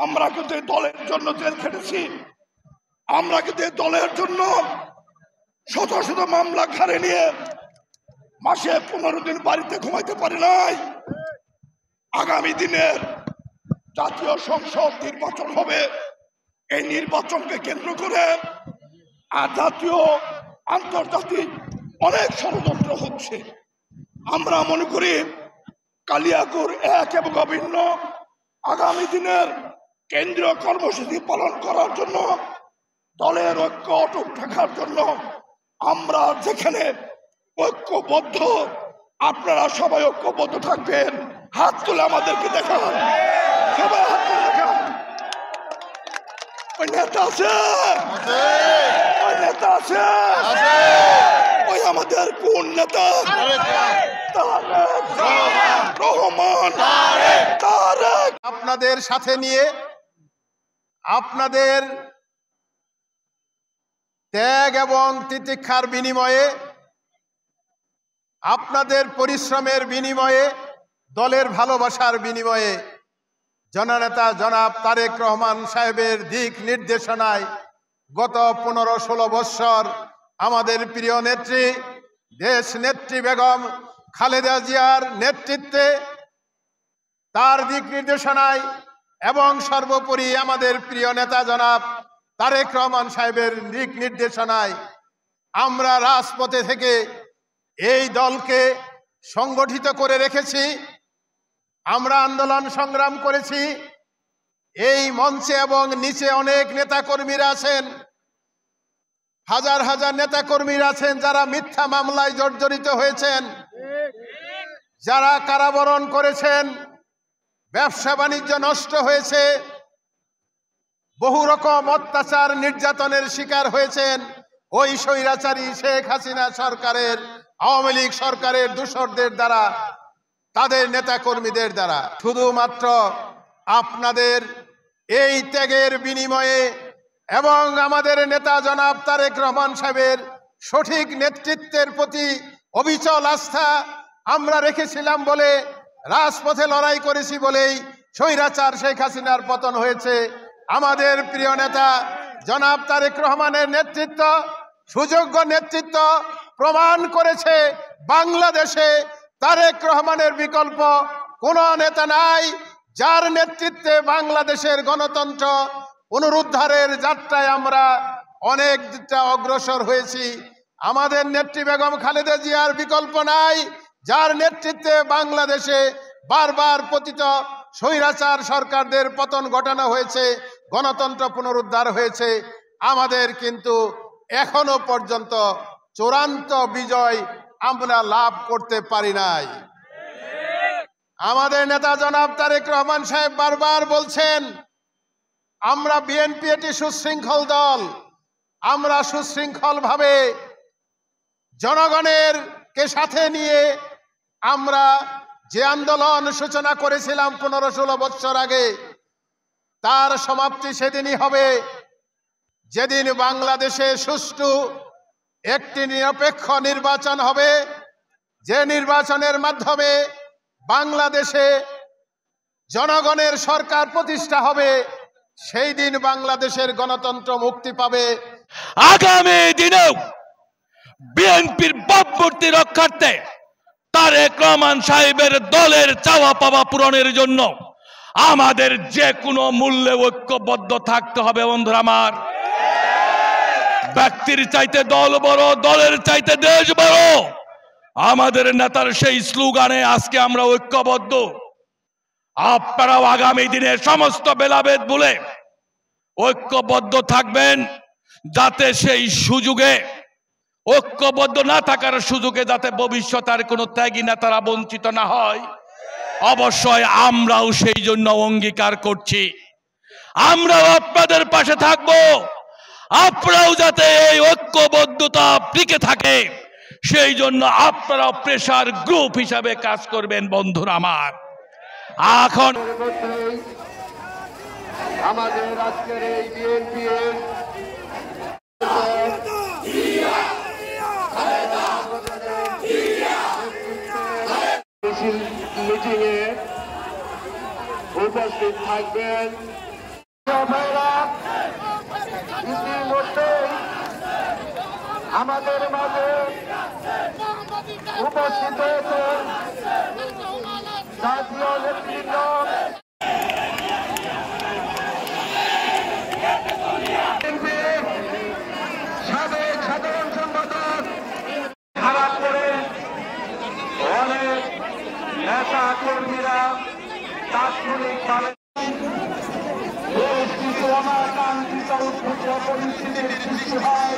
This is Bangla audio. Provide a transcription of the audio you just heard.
আমরা কিন্তু দলের জন্য জেল খেটেছি, আমরা কিন্তু দলের জন্য শত শত মামলা ঘাড়ে নিয়ে মাসে 15 দিন বাড়িতে ঘুমাইতে পারি নাই। আগামী দিনের জাতীয় সংসদ নির্বাচন হবে, এই নির্বাচনকে কেন্দ্র করে জাতীয় আন্তর্জাতিক অনেক ষড়যন্ত্র হচ্ছে। আমরা মনে করি কালিয়াকৈর 1 এবং অভিন্ন আগামী দিনের কেন্দ্রীয় কর্মসূচি পালন করার জন্য, দলের ঐক্য অটুট থাকার জন্য আমরা যেখানে ঐক্যবদ্ধ, আপনারা সবাই ঐক্যবদ্ধ থাকবেন। হাত তুলে আমাদেরকে দেখান, সবাই হাত তুলে দেখান। ওই নেতা আছে, ওই নেতা আছে, ওই আমাদের কোন নেতা? রহমান। আপনাদের সাথে নিয়ে, আপনাদের ত্যাগ এবং তিতিক্ষার বিনিময়ে, আপনাদের পরিশ্রমের বিনিময়ে, দলের ভালোবাসার বিনিময়ে জননেতা জনাব তারেক রহমান সাহেবের দিক নির্দেশনায় গত 15-16 বৎসর আমাদের প্রিয় নেত্রী, দেশ নেত্রী বেগম খালেদা জিয়ার নেতৃত্বে, তার দিক নির্দেশনায় এবং সর্বোপরি আমাদের প্রিয় নেতা জনাব তারেক রহমান সাহেবের দিক নির্দেশনায় আমরা রাজপথে থেকে এই দলকে সংগঠিত করে রেখেছি। আমরা আন্দোলন সংগ্রাম করেছি। এই মঞ্চে এবং নিচে অনেক নেতাকর্মীরা আছেন, হাজার হাজার নেতাকর্মীরা আছেন যারা মিথ্যা মামলায় জর্জরিত হয়েছেন, যারা কারাবরণ করেছেন, ব্যবসা বাণিজ্য নষ্ট হয়েছে, বহু রকম অত্যাচার নির্যাতনের শিকার হয়েছেন ওই স্বৈরাচারী শেখ হাসিনা সরকারের, আওয়ামী লীগ সরকারের দূষরদের দ্বারা, তাদের নেতাকর্মীদের দ্বারা। শুধুমাত্র আপনাদের এই ত্যাগের বিনিময়ে এবং আমাদের নেতা জনাব তারেক রহমান সাহেবের সঠিক নেতৃত্বের প্রতি অবিচল আস্থা আমরা রেখেছিলাম বলে, রাজপথে লড়াই করেছি বলেই স্বৈরাচার শেখ হাসিনার পতন হয়েছে। আমাদের প্রিয় নেতা জনাব তারেক রহমানের নেতৃত্ব, সুযোগ্য নেতৃত্ব প্রমাণ করেছে বাংলাদেশে তারেক রহমানের বিকল্প কোনো নেতা নাই, যার নেতৃত্বে বাংলাদেশের গণতন্ত্র পুনরুদ্ধারের যাত্রায় আমরা অনেকটা অগ্রসর হয়েছি। আমাদের নেত্রী বেগম খালেদা জিয়ার বিকল্প নাই, যার নেতৃত্বে বাংলাদেশে বারবার পতিত স্বৈরাচার সরকারদের পতন ঘটানো হয়েছে, গণতন্ত্র পুনরুদ্ধার হয়েছে। আমাদের কিন্তু এখনো পর্যন্ত চূড়ান্ত বিজয় আমরা লাভ করতে পারি নাই। আমাদের নেতা জনাব তারেক রহমান সাহেব বারবার বলছেন আমরা বিএনপি একটি সুশৃঙ্খল দল, আমরা সুশৃঙ্খল ভাবে জনগণের কে সাথে নিয়ে আমরা যে আন্দোলন সূচনা করেছিলাম 15-16 বছর আগে, তার সমাপ্তি সেদিনই হবে যেদিন বাংলাদেশে সুষ্ঠু একটি নিরপেক্ষ নির্বাচন হবে, যে নির্বাচনের মাধ্যমে বাংলাদেশে জনগণের সরকার প্রতিষ্ঠা হবে। সেই দিন বাংলাদেশের গণতন্ত্র মুক্তি পাবে। আগামী দিনেও বিএনপির ভাবমূর্তি রক্ষার্থে তারেক রহমান সাহেবের দলের চাওয়া পাওয়া পূরণের জন্য আমাদের যে কোনো মূল্যে ঐক্যবদ্ধ থাকতে হবে। বন্ধুরা আমার, ব্যক্তির চাইতে দল বড়, দলের চাইতে দেশ বড়। আমাদের নেতার সেই স্লোগানে আজকে আমরা ঐক্যবদ্ধ। আপনারাও আগামী দিনে সমস্ত ভেদাভেদ ভুলে ঐক্যবদ্ধ থাকবেন, যাতে সেই সুযোগে, ঐক্যবদ্ধ না থাকার সুযোগে যাতে ভবিষ্যতের কোনো ত্যাগী নেতারা বঞ্চিত না হয়। অবশ্যই আমরাও সেই জন্য অঙ্গীকার করছি, আমরাও আপনাদের পাশে থাকব। আপনারাও যাতে এই ঐক্যবদ্ধতা টিকে থাকে, সেই জন্য আপনারাও প্রেসার গ্রুপ হিসাবে কাজ করবেন। বন্ধুরা আমার, এখন আমাদের আজকের এই বিএনপি মিটিংয়ে উপস্থিত থাকবেন। ইতিমধ্যে আমাদের মাঝে উপস্থিত হয়েছে জাতীয় নেতৃত্ব সাবেক সাধারণ সম্পাদক খারাপ করে অনেক নেতা কর্মীরা তাৎক্ষণিকভাবে বেশ কিছু অনাকাঙ্ক্ষিত উদ্ভূত পরিস্থিতির সৃষ্টি হয়।